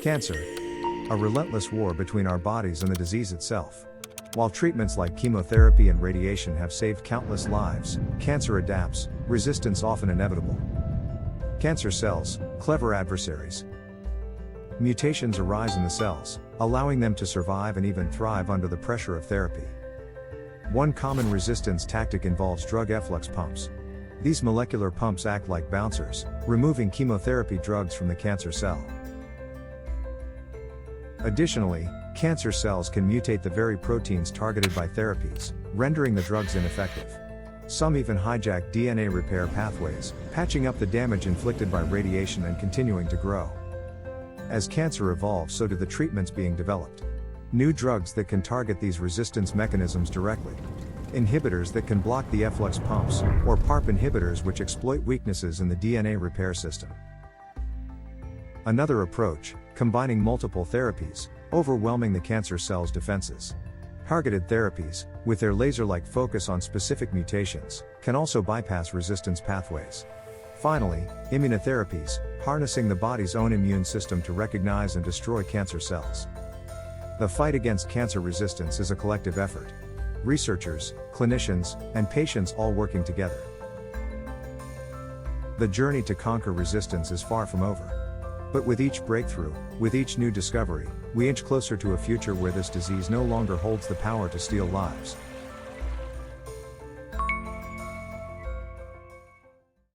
Cancer. A relentless war between our bodies and the disease itself. While treatments like chemotherapy and radiation have saved countless lives, cancer adapts, resistance often inevitable. Cancer cells, clever adversaries. Mutations arise in the cells, allowing them to survive and even thrive under the pressure of therapy. One common resistance tactic involves drug efflux pumps. These molecular pumps act like bouncers, removing chemotherapy drugs from the cancer cell. Additionally, cancer cells can mutate the very proteins targeted by therapies, rendering the drugs ineffective. Some even hijack DNA repair pathways, patching up the damage inflicted by radiation and continuing to grow. As cancer evolves, so do the treatments being developed. New drugs that can target these resistance mechanisms directly. Inhibitors that can block the efflux pumps, or PARP inhibitors which exploit weaknesses in the DNA repair system. Another approach, combining multiple therapies, overwhelming the cancer cell's defenses. Targeted therapies, with their laser-like focus on specific mutations, can also bypass resistance pathways. Finally, immunotherapies, harnessing the body's own immune system to recognize and destroy cancer cells. The fight against cancer resistance is a collective effort. Researchers, clinicians, and patients all working together. The journey to conquer resistance is far from over. But with each breakthrough, with each new discovery, we inch closer to a future where this disease no longer holds the power to steal lives.